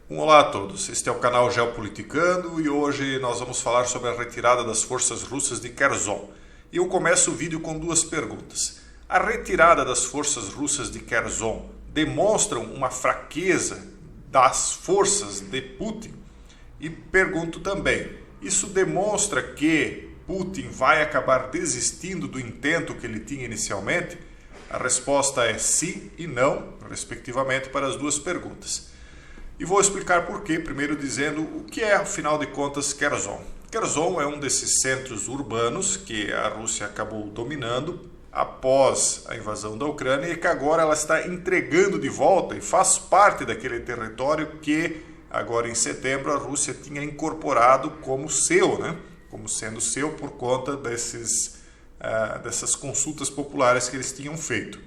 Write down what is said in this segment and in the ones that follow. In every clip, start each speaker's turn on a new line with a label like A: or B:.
A: Olá a todos, este é o canal Geopoliticando e hoje nós vamos falar sobre a retirada das forças russas de Kherson. E eu começo o vídeo com duas perguntas. A retirada das forças russas de Kherson demonstra uma fraqueza das forças de Putin? E pergunto também, isso demonstra que Putin vai acabar desistindo do intento que ele tinha inicialmente? A resposta é sim e não, respectivamente, para as duas perguntas. E vou explicar por quê, primeiro dizendo o que é, afinal de contas, Kherson. Kherson é um desses centros urbanos que a Rússia acabou dominando após a invasão da Ucrânia e que agora ela está entregando de volta e faz parte daquele território que, agora em setembro, a Rússia tinha incorporado como seu, como sendo seu por conta dessas consultas populares que eles tinham feito.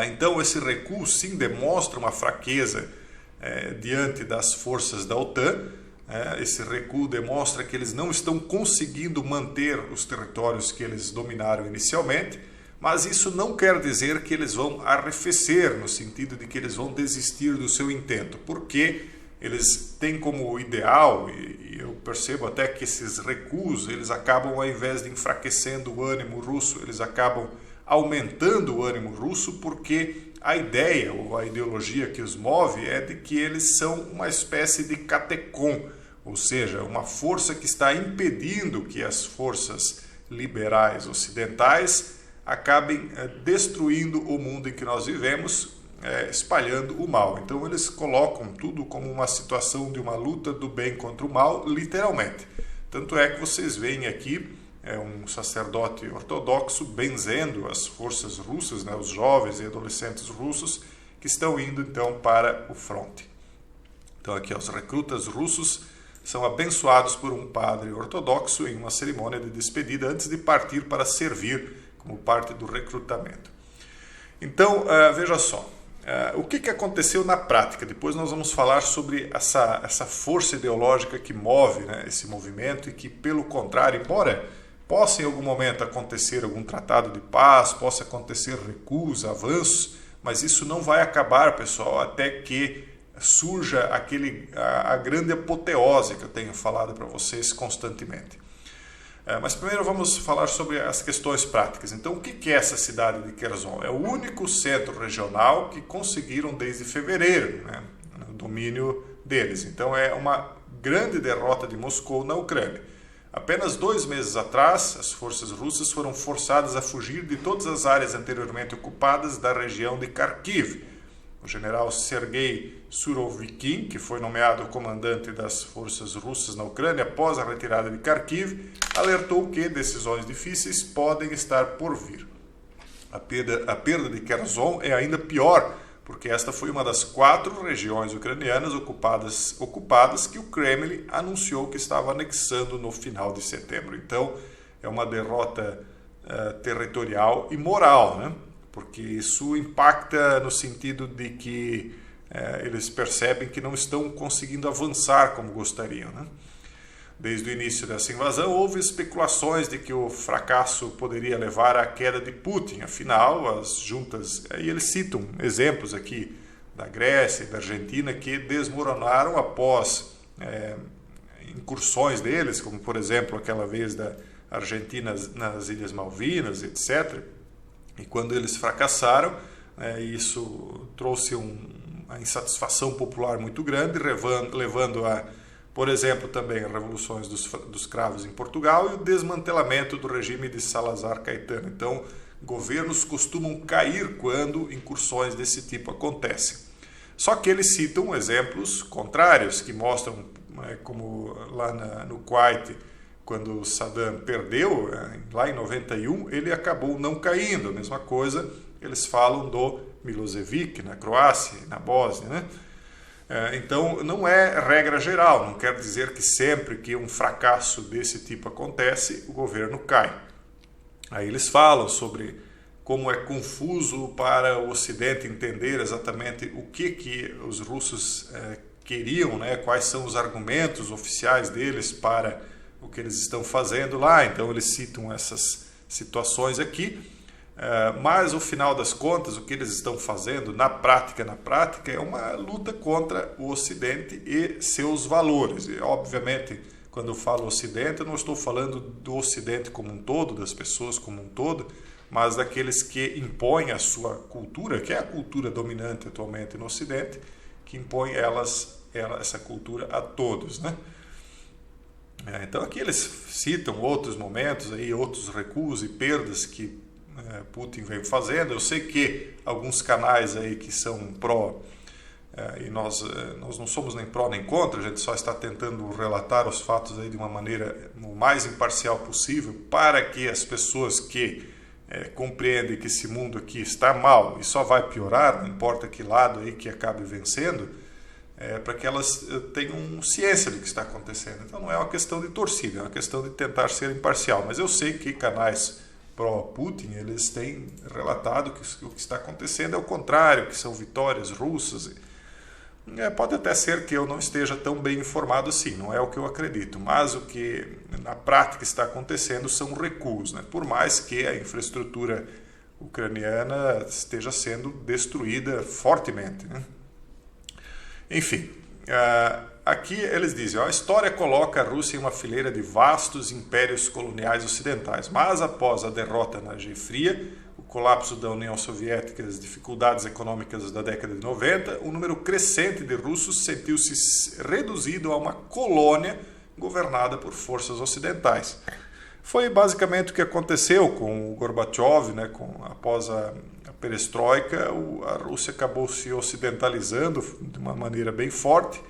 A: Então, esse recuo sim demonstra uma fraqueza diante das forças da OTAN. Esse recuo demonstra que eles não estão conseguindo manter os territórios que eles dominaram inicialmente, mas isso não quer dizer que eles vão arrefecer, no sentido de que eles vão desistir do seu intento, porque eles têm como ideal, e eu percebo até que esses recuos, eles acabam, ao invés de enfraquecendo o ânimo russo, eles acabam aumentando o ânimo russo, porque a ideia ou a ideologia que os move é de que eles são uma espécie de catecom, ou seja, uma força que está impedindo que as forças liberais ocidentais acabem destruindo o mundo em que nós vivemos, espalhando o mal. Então eles colocam tudo como uma situação de uma luta do bem contra o mal, literalmente. Tanto é que vocês veem aqui um sacerdote ortodoxo benzendo as forças russas, os jovens e adolescentes russos que estão indo então para o fronte. Então aqui os recrutas russos são abençoados por um padre ortodoxo em uma cerimônia de despedida antes de partir para servir como parte do recrutamento. Então veja só, o que aconteceu na prática? Depois nós vamos falar sobre essa força ideológica que move esse movimento e que, pelo contrário, embora possa em algum momento acontecer algum tratado de paz, possa acontecer recuos, avanços, mas isso não vai acabar, pessoal, até que surja a grande apoteose que eu tenho falado para vocês constantemente. Mas primeiro vamos falar sobre as questões práticas. Então, o que é essa cidade de Kherson? É o único centro regional que conseguiram desde fevereiro, no domínio deles. Então, é uma grande derrota de Moscou na Ucrânia. Apenas 2 meses atrás, as forças russas foram forçadas a fugir de todas as áreas anteriormente ocupadas da região de Kharkiv. O general Sergei Surovikin, que foi nomeado comandante das forças russas na Ucrânia após a retirada de Kharkiv, alertou que decisões difíceis podem estar por vir. A perda de Kherson é ainda pior, porque esta foi uma das 4 regiões ucranianas ocupadas que o Kremlin anunciou que estava anexando no final de setembro. Então, é uma derrota territorial e moral, porque isso impacta no sentido de que eles percebem que não estão conseguindo avançar como gostariam. Desde o início dessa invasão, houve especulações de que o fracasso poderia levar à queda de Putin. Afinal, as juntas, e eles citam exemplos aqui da Grécia e da Argentina que desmoronaram após incursões deles, como por exemplo aquela vez da Argentina nas Ilhas Malvinas, etc. E quando eles fracassaram, isso trouxe uma insatisfação popular muito grande, levando a, por exemplo, também as revoluções dos cravos em Portugal e o desmantelamento do regime de Salazar Caetano. Então, governos costumam cair quando incursões desse tipo acontecem. Só que eles citam exemplos contrários, que mostram, como lá no Kuwait, quando Saddam perdeu, lá em 91, ele acabou não caindo. A mesma coisa eles falam do Milosevic, na Croácia e na Bósnia, Então, não é regra geral, não quer dizer que sempre que um fracasso desse tipo acontece, o governo cai. Aí eles falam sobre como é confuso para o Ocidente entender exatamente o que os russos queriam, quais são os argumentos oficiais deles para o que eles estão fazendo lá. Então, eles citam essas situações aqui. Mas, ao final das contas, o que eles estão fazendo na prática, é uma luta contra o Ocidente e seus valores. E, obviamente, quando eu falo Ocidente, eu não estou falando do Ocidente como um todo, das pessoas como um todo, mas daqueles que impõem a sua cultura, que é a cultura dominante atualmente no Ocidente, que impõe essa cultura a todos, né? Então aqui eles citam outros momentos, aí, outros recuos e perdas que Putin vem fazendo. Eu sei que alguns canais aí que são pró, e nós não somos nem pró nem contra, a gente só está tentando relatar os fatos aí de uma maneira o mais imparcial possível, para que as pessoas que compreendem que esse mundo aqui está mal e só vai piorar, não importa que lado aí que acabe vencendo, para que elas tenham ciência do que está acontecendo. Então não é uma questão de torcida, é uma questão de tentar ser imparcial. Mas eu sei que canais pró-Putin, eles têm relatado que o que está acontecendo é o contrário, que são vitórias russas. Pode até ser que eu não esteja tão bem informado assim, não é o que eu acredito, mas o que na prática está acontecendo são recuos, né? Por mais que a infraestrutura ucraniana esteja sendo destruída fortemente, né? Enfim, aqui eles dizem, a história coloca a Rússia em uma fileira de vastos impérios coloniais ocidentais, mas após a derrota na Guerra Fria, o colapso da União Soviética e as dificuldades econômicas da década de 90, o número crescente de russos sentiu-se reduzido a uma colônia governada por forças ocidentais. Foi basicamente o que aconteceu com o Gorbachev, né? Após a perestroika, a Rússia acabou se ocidentalizando de uma maneira bem forte.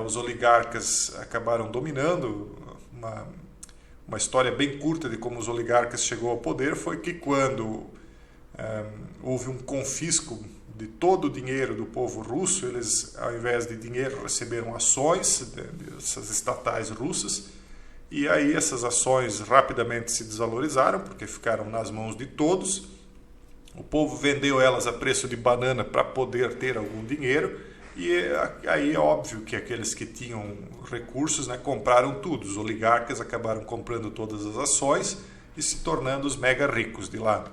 A: Os oligarcas acabaram dominando. Uma história bem curta de como os oligarcas chegou ao poder foi que quando houve um confisco de todo o dinheiro do povo russo, eles, ao invés de dinheiro, receberam ações dessas estatais russas, e aí essas ações rapidamente se desvalorizaram, porque ficaram nas mãos de todos. O povo vendeu elas a preço de banana para poder ter algum dinheiro, e aí é óbvio que aqueles que tinham recursos, né, compraram tudo. Os oligarcas acabaram comprando todas as ações e se tornando os mega ricos de lá.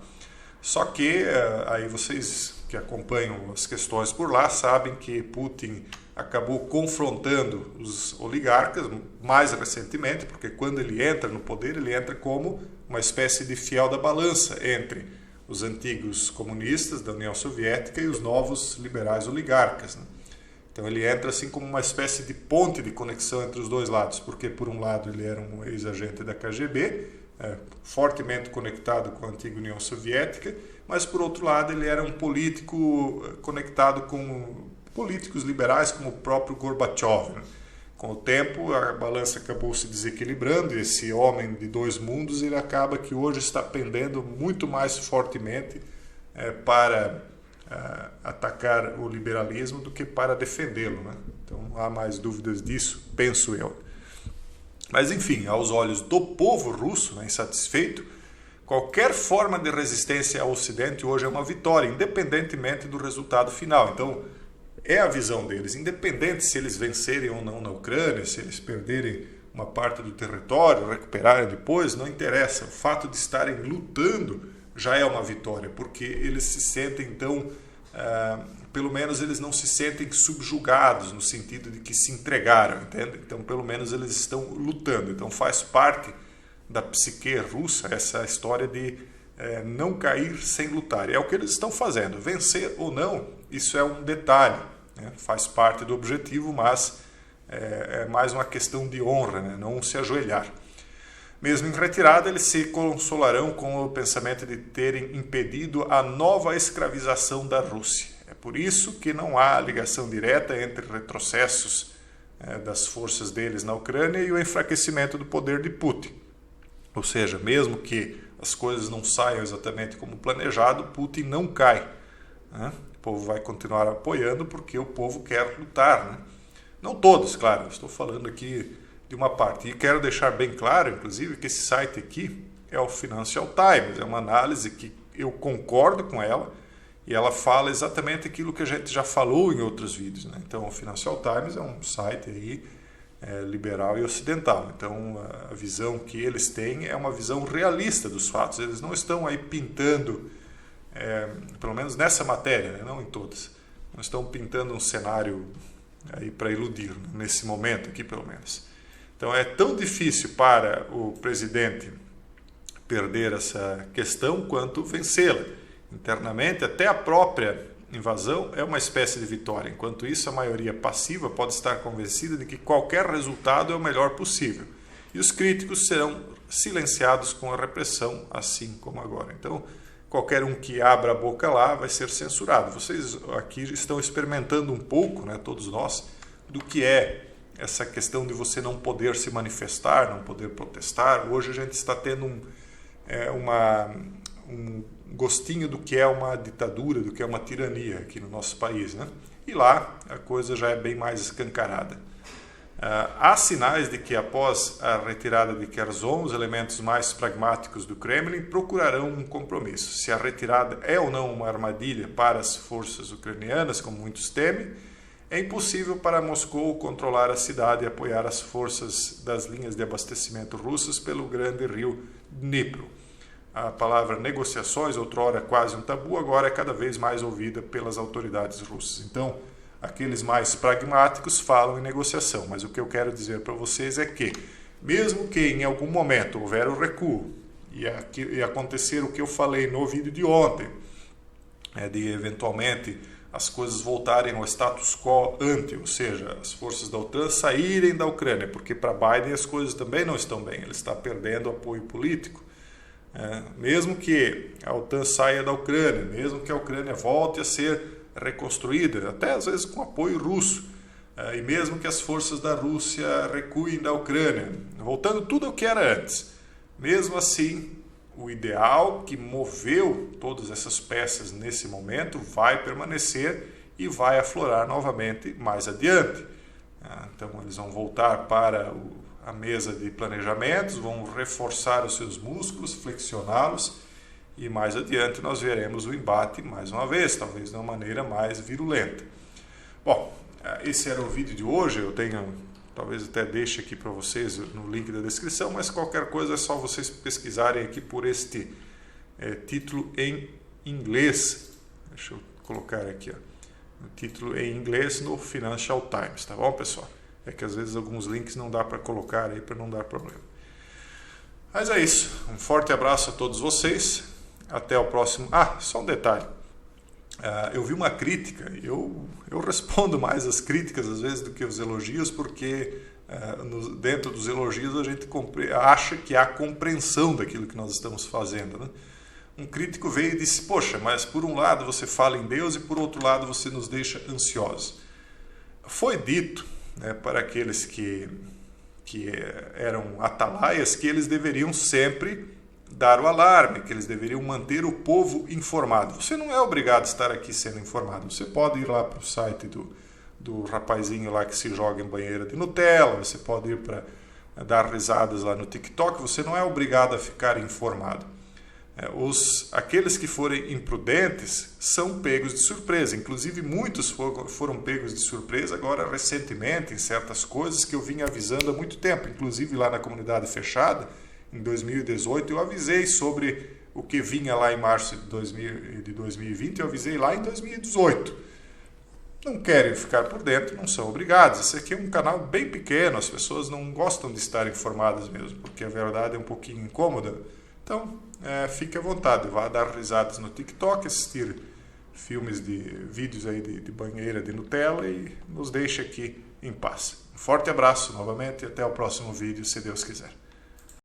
A: Só que aí vocês que acompanham as questões por lá sabem que Putin acabou confrontando os oligarcas mais recentemente, porque quando ele entra no poder, ele entra como uma espécie de fiel da balança entre os antigos comunistas da União Soviética e os novos liberais oligarcas, né? Então ele entra assim como uma espécie de ponte de conexão entre os dois lados, porque por um lado ele era um ex-agente da KGB, fortemente conectado com a antiga União Soviética, mas por outro lado ele era um político conectado com políticos liberais como o próprio Gorbachev, né? Com o tempo a balança acabou se desequilibrando e esse homem de dois mundos ele acaba que hoje está pendendo muito mais fortemente para atacar o liberalismo do que para defendê-lo, né? Então não há mais dúvidas disso, penso eu. Mas enfim, aos olhos do povo russo, né, insatisfeito, qualquer forma de resistência ao Ocidente hoje é uma vitória, independentemente do resultado final. Então é a visão deles, independente se eles vencerem ou não na Ucrânia, se eles perderem uma parte do território, recuperarem depois, não interessa. O fato de estarem lutando já é uma vitória, porque eles se sentem, então, pelo menos eles não se sentem subjugados, no sentido de que se entregaram, entende? Então, pelo menos eles estão lutando. Então, faz parte da psique russa essa história de não cair sem lutar. É o que eles estão fazendo. Vencer ou não, isso é um detalhe, né? Faz parte do objetivo, mas é mais uma questão de honra, né? Não se ajoelhar. Mesmo em retirada, eles se consolarão com o pensamento de terem impedido a nova escravização da Rússia. É por isso que não há ligação direta entre retrocessos das forças deles na Ucrânia e o enfraquecimento do poder de Putin. Ou seja, mesmo que as coisas não saiam exatamente como planejado, Putin não cai, né? O povo vai continuar apoiando porque o povo quer lutar, né? Não todos, claro, estou falando aqui de uma parte. E quero deixar bem claro, inclusive, que esse site aqui é o Financial Times, é uma análise que eu concordo com ela e ela fala exatamente aquilo que a gente já falou em outros vídeos, né? Então, o Financial Times é um site aí liberal e ocidental. Então, a visão que eles têm é uma visão realista dos fatos. Eles não estão aí pintando, pelo menos nessa matéria, né? Não em todas, não estão pintando um cenário aí para iludir, né? Nesse momento aqui, pelo menos. Então, é tão difícil para o presidente perder essa questão quanto vencê-la. Internamente, até a própria invasão é uma espécie de vitória. Enquanto isso, a maioria passiva pode estar convencida de que qualquer resultado é o melhor possível. E os críticos serão silenciados com a repressão, assim como agora. Então, qualquer um que abra a boca lá vai ser censurado. Vocês aqui estão experimentando um pouco, né, todos nós, do que é essa questão de você não poder se manifestar, não poder protestar. Hoje a gente está tendo um gostinho do que é uma ditadura, do que é uma tirania aqui no nosso país, né? E lá a coisa já é bem mais escancarada. Há sinais de que após a retirada de Kherson, os elementos mais pragmáticos do Kremlin procurarão um compromisso. Se a retirada é ou não uma armadilha para as forças ucranianas, como muitos temem, é impossível para Moscou controlar a cidade e apoiar as forças das linhas de abastecimento russas pelo grande rio Dnipro. A palavra negociações, outrora quase um tabu, agora é cada vez mais ouvida pelas autoridades russas. Então, aqueles mais pragmáticos falam em negociação, mas o que eu quero dizer para vocês é que, mesmo que em algum momento houver o recuo e acontecer o que eu falei no vídeo de ontem, de eventualmente as coisas voltarem ao status quo ante, ou seja, as forças da OTAN saírem da Ucrânia, porque para Biden as coisas também não estão bem, ele está perdendo apoio político. Mesmo que a OTAN saia da Ucrânia, mesmo que a Ucrânia volte a ser reconstruída, até às vezes com apoio russo, e mesmo que as forças da Rússia recuem da Ucrânia, voltando tudo ao que era antes, mesmo assim, o ideal que moveu todas essas peças nesse momento vai permanecer e vai aflorar novamente mais adiante. Então eles vão voltar para a mesa de planejamentos, vão reforçar os seus músculos, flexioná-los e mais adiante nós veremos o embate mais uma vez, talvez de uma maneira mais virulenta. Bom, esse era o vídeo de hoje, eu tenho, talvez até deixe aqui para vocês no link da descrição, mas qualquer coisa é só vocês pesquisarem aqui por este título em inglês. Deixa eu colocar aqui, o título em inglês no Financial Times, tá bom, pessoal? É que às vezes alguns links não dá para colocar aí para não dar problema. Mas é isso. Um forte abraço a todos vocês. Até o próximo. Só um detalhe. Eu vi uma crítica. Eu respondo mais as críticas às vezes do que os elogios, porque dentro dos elogios a gente acha que há compreensão daquilo que nós estamos fazendo, né? Um crítico veio e disse: poxa, mas por um lado você fala em Deus e por outro lado você nos deixa ansiosos. Foi dito, né, para aqueles que eram atalaias, que eles deveriam sempre dar o alarme, que eles deveriam manter o povo informado. Você não é obrigado a estar aqui sendo informado. Você pode ir lá para o site do rapazinho lá que se joga em banheira de Nutella, você pode ir para dar risadas lá no TikTok, você não é obrigado a ficar informado. Aqueles que forem imprudentes são pegos de surpresa. Inclusive muitos foram pegos de surpresa agora recentemente em certas coisas que eu vinha avisando há muito tempo. Inclusive lá na comunidade fechada, em 2018, eu avisei sobre o que vinha lá em março de 2020, eu avisei lá em 2018. Não querem ficar por dentro, não são obrigados. Esse aqui é um canal bem pequeno, as pessoas não gostam de estar informadas mesmo, porque a verdade é um pouquinho incômoda. Então, fique à vontade, vá dar risadas no TikTok, assistir vídeos aí de banheira de Nutella e nos deixe aqui em paz. Um forte abraço novamente e até o próximo vídeo, se Deus quiser.